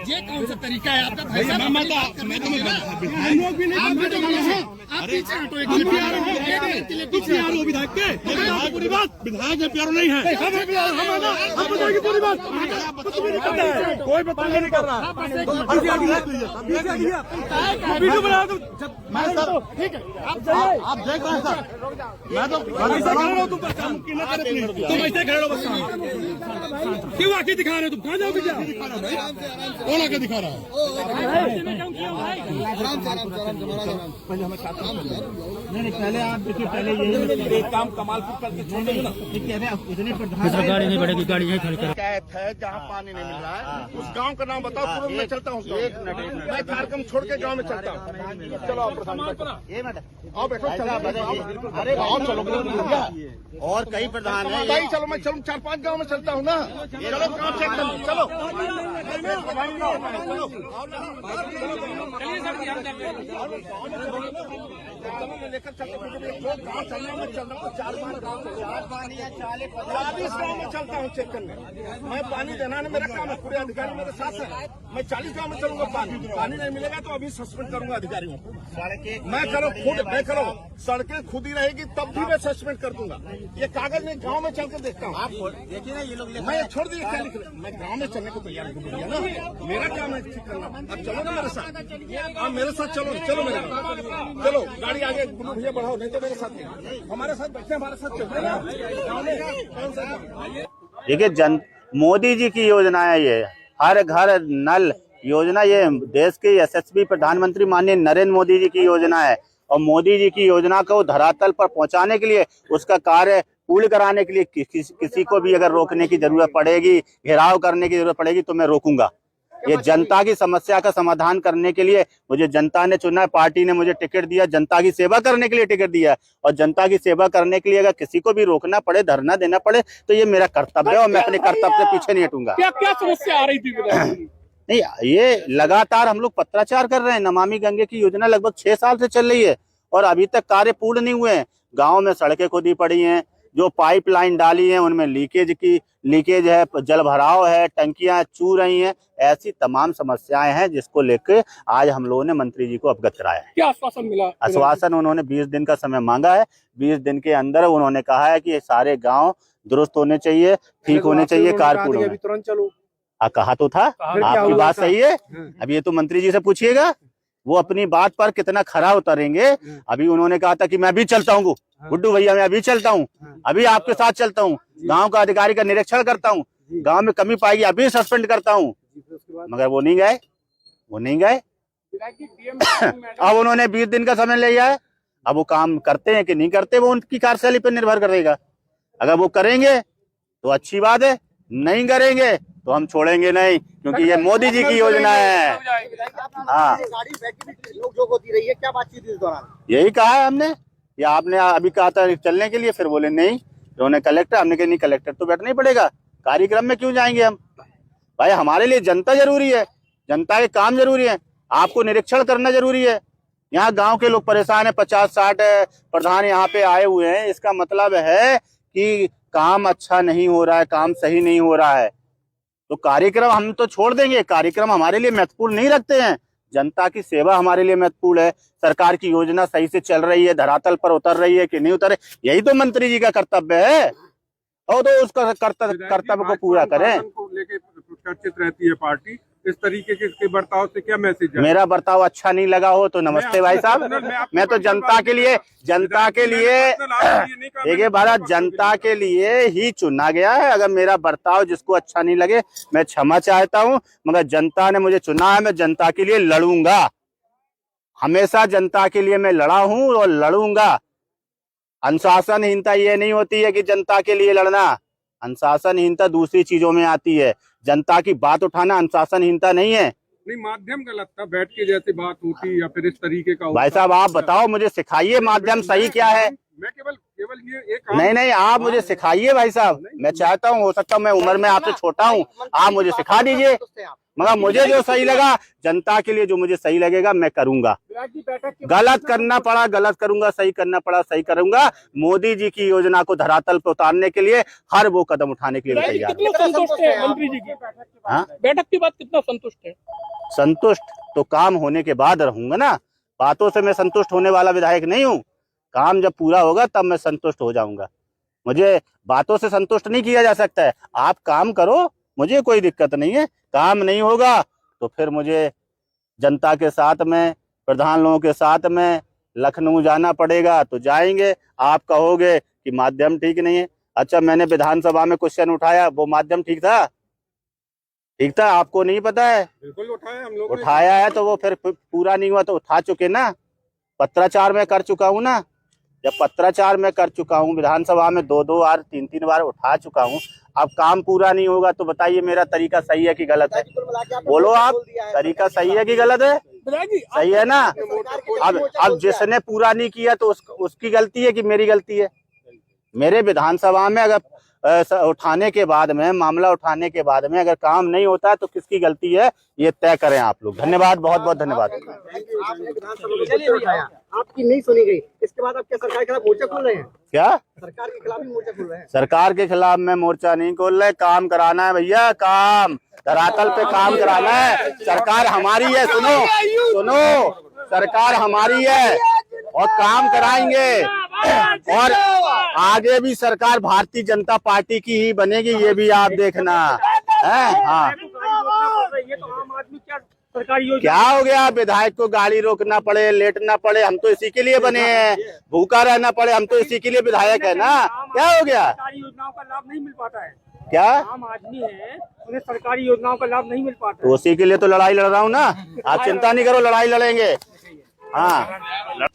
ये कौन सा तरीका है आपका? भाई साहब मैं लोग भी नहीं आप पीछे हटो, एक पीछे आ रहे हो विधायक के पूरी बात। विधायक है प्यारो नहीं है, हम बताएंगे पूरी बात। कोई बताइए नहीं कर रहा, वीडियो बना दो। ठीक है आप देख रहे हैं सर, मैं तो तुम ऐसे खड़े हो बस। क्यों आके दिखा रहे हो तुम? कहाँ जाओगे? क्या कौन आके दिखा रहा है? नहीं पहले आप देखिए, पहले यही एक काम कमालपुर करके छोड़ देंगे ना। इतनी गाड़ी नहीं बढ़ेगी, गाड़ी यही खड़ी कर है जहाँ पानी नहीं मिल रहा है। उस गांव का नाम बताओ, तुरंत मैं चलता हूँ। मैं कार्यक्रम छोड़ के गांव में चलता हूँ। चलो आप प्रधान आओ, बैठो। अरे आओ चलो, और कई प्रधान है। चलो मैं चलूँ, 4-5 गांव में चलता हूँ ना। चलो काम चेक करो, चलो लेकर चलता हूँ। गाँव चलना मैं चल रहा हूँ, 4-5 गाँव में 40 गाँव में चलता हूँ चेक करने। मैं पानी देना है, मेरा काम है। पूरे अधिकारी मेरे साथ है। मैं 40 गाँव में चलूंगा। पानी नहीं मिलेगा तो अभी सस्पेंड करूंगा अधिकारियों को। मैं करो खुद, मैं करो सड़कें खुद ही रहेगी तब भी मैं सस्पेंड कर दूंगा। ये कागज में गाँव में चल के देखता हूँ। आप देखिए ना, ये लोग मैं छोड़ दिए क्या लिख रहे। मैं गाँव में चलने को तैयार हूँ ना, मेरा काम है ठीक करना। अब चलो ना मेरे साथ, आप मेरे साथ चलो, चलो मेरे चलो गाड़ी आगे भैया बढ़ाओ, नहीं तो मेरे साथ हमारे साथ बैठे, हमारे साथ चलते हैं। देखिए मोदी जी की योजना है ये, हर घर नल योजना। ये देश के यशस्वी प्रधानमंत्री माननीय नरेंद्र मोदी जी की योजना है। और मोदी जी की योजना को धरातल पर पहुंचाने के लिए, उसका कार्य पूर्ण कराने के लिए किसी को भी अगर रोकने की जरूरत पड़ेगी, घेराव करने की जरूरत पड़ेगी तो मैं रोकूंगा। ये जनता की समस्या का समाधान करने के लिए मुझे जनता ने चुना है, पार्टी ने मुझे टिकट दिया, जनता की सेवा करने के लिए टिकट दिया। और जनता की सेवा करने के लिए अगर किसी को भी रोकना पड़े, धरना देना पड़े, तो ये मेरा कर्तव्य है और मैं अपने कर्तव्य से पीछे नहीं हटूंगा। क्या समस्या आ रही थी? नहीं, ये लगातार हम लोग पत्राचार कर रहे हैं। नमामि गंगे की योजना लगभग 6 साल से चल रही है और अभी तक कार्य पूर्ण नहीं हुए हैं। गाँव में सड़कें खुदी पड़ी हैं, जो पाइपलाइन डाली है उनमें लीकेज है, जल भराव है, टंकियां चू रही हैं। ऐसी तमाम समस्याएं हैं जिसको लेकर आज हम लोगों ने मंत्री जी को अवगत कराया है। क्या आश्वासन मिला? आश्वासन उन्होंने 20 दिन का समय मांगा है। 20 दिन के अंदर उन्होंने कहा है कि ये सारे गांव दुरुस्त होने चाहिए, ठीक होने चाहिए, कारपूर्ण होने। तुरंत चलो कहा तो था, आपकी बात सही है। अब ये तो मंत्री जी से पूछिएगा, वो अपनी बात पर कितना खरा उतरेंगे। अभी उन्होंने कहा था कि मैं भी चलता हूँ गुड्डू भैया, मैं अभी चलता हूँ, अभी आपके साथ चलता हूँ, गांव का अधिकारी का निरीक्षण करता हूँ, गांव में कमी पाएगी अभी सस्पेंड करता हूँ। मगर वो नहीं गए। अब उन्होंने 20 दिन का समय लिया है। अब वो काम करते हैं कि नहीं करते, वो उनकी कार्यशैली पर निर्भर करेगा। अगर वो करेंगे तो अच्छी बात है, नहीं करेंगे तो हम छोड़ेंगे नहीं, क्योंकि ये मोदी जी की योजना है। हाँ, क्या बातचीत इस दौरान यही कहा है हमने। या आपने अभी कहा था चलने के लिए, फिर बोले नहीं, उन्होंने कलेक्टर, हमने कहा नहीं कलेक्टर तो बैठना ही पड़ेगा, कार्यक्रम में क्यों जाएंगे हम? भाई हमारे लिए जनता जरूरी है, जनता के काम जरूरी है, आपको निरीक्षण करना जरूरी है। यहाँ गांव के लोग परेशान है, 50-60 प्रधान यहाँ पे आए हुए हैं। इसका मतलब है कि काम अच्छा नहीं हो रहा है, काम सही नहीं हो रहा है। तो कार्यक्रम हम तो छोड़ देंगे, कार्यक्रम हमारे लिए महत्वपूर्ण नहीं रखते हैं। जनता की सेवा हमारे लिए महत्वपूर्ण है। सरकार की योजना सही से चल रही है, धरातल पर उतर रही है कि नहीं उतर, यही तो मंत्री जी का कर्तव्य है। और तो उसका कर्तव्य को पूरा करें। लेके चर्चित रहती है पार्टी, इस तरीके के बर्ताव से क्या मैसेज है? मेरा बर्ताव अच्छा नहीं लगा हो तो नमस्ते भाई साहब, मैं तो जनता के लिए देखिए भारत जनता के लिए ही चुना गया है। अगर मेरा बर्ताव जिसको अच्छा नहीं लगे, मैं क्षमा चाहता हूं, मगर जनता ने मुझे चुना है, मैं जनता के लिए लड़ूंगा। हमेशा जनता के लिए मैं लड़ा हूं और लड़ूंगा। अनुशासनहीनता ये नहीं होती है कि जनता के लिए लड़ना, अनुशासनहीनता दूसरी चीजों में आती है। जनता की बात उठाना अनुशासनहीनता नहीं है। नहीं, माध्यम गलत था, बैठ के जैसे बात होती या फिर इस तरीके का। भाई साहब आप बताओ, मुझे सिखाइए माध्यम सही क्या है। मैं केवल ये एक नहीं, आप मुझे सिखाइए भाई साहब। मैं चाहता हूँ, हो सकता है मैं उम्र में आपसे छोटा हूँ, आप मुझे सिखा दीजिए। मगर मुझे जो सही लगा, जनता के लिए जो मुझे सही लगेगा मैं करूंगा। गलत करना पड़ा गलत करूंगा, सही करना पड़ा सही करूंगा। मोदी जी की योजना को धरातल पर उतारने के लिए हर वो कदम उठाने के लिए तैयार कितना संतुष्ट है मंत्री जी की बैठक के बाद? कितना संतुष्ट है? संतुष्ट तो काम होने के बाद रहूंगा ना, बातों से मैं संतुष्ट होने वाला विधायक नहीं हूँ। काम जब पूरा होगा तब मैं संतुष्ट हो जाऊंगा। मुझे बातों से संतुष्ट नहीं किया जा सकता है। आप काम करो, मुझे कोई दिक्कत नहीं है। काम नहीं होगा तो फिर मुझे जनता के साथ में, प्रधान लोगों के साथ में लखनऊ जाना पड़ेगा तो जाएंगे। आप कहोगे कि माध्यम ठीक नहीं है। अच्छा, मैंने विधानसभा में क्वेश्चन उठाया, वो माध्यम ठीक था? ठीक था? आपको नहीं पता है? बिल्कुल उठाया हम लोग, उठाया है तो वो फिर पूरा नहीं हुआ तो उठा चुके ना। पत्राचार में कर चुका हूँ ना। जब पत्राचार में कर चुका हूँ, विधानसभा में 2-2 बार 3-3 बार उठा चुका हूँ। अब काम पूरा नहीं होगा तो बताइए मेरा तरीका सही है कि गलत है? बोलो आप, तरीका सही है कि गलत है? सही है ना। अब जिसने पूरा नहीं किया तो उसकी गलती है कि मेरी गलती है? मेरे विधानसभा में अगर उठाने के बाद में, मामला उठाने के बाद में अगर काम नहीं होता है तो किसकी गलती है, ये तय करें आप लोग। धन्यवाद, बहुत बहुत धन्यवाद। आपकी नहीं सुनी गई, इसके बाद आप क्या सरकार के खिलाफ मोर्चा खोल रहे हैं? क्या सरकार के खिलाफ ही मोर्चा खोल रहे हैं? सरकार के खिलाफ में मोर्चा नहीं खोल रहे, काम कराना है भैया। काम धरातल पे काम कराना है। सरकार हमारी है, सुनो सुनो, सरकार हमारी है और काम कराएंगे। और आगे भी सरकार भारतीय जनता पार्टी की ही बनेगी, ये भी आप देखना है। हाँ, क्या हो गया? विधायक को गाड़ी रोकना पड़े, लेटना पड़े, हम तो इसी के लिए बने हैं। भूखा रहना पड़े, हम तो इसी के लिए विधायक है ना। क्या हो गया? योजनाओं का लाभ नहीं मिल पाता है। क्या आम आदमी है, उन्हें सरकारी योजनाओं का लाभ नहीं मिल पाता। तो उसी के लिए तो लड़ाई लड़ रहा हूँ ना। आप चिंता नहीं करो, लड़ाई लड़ेंगे। हाँ।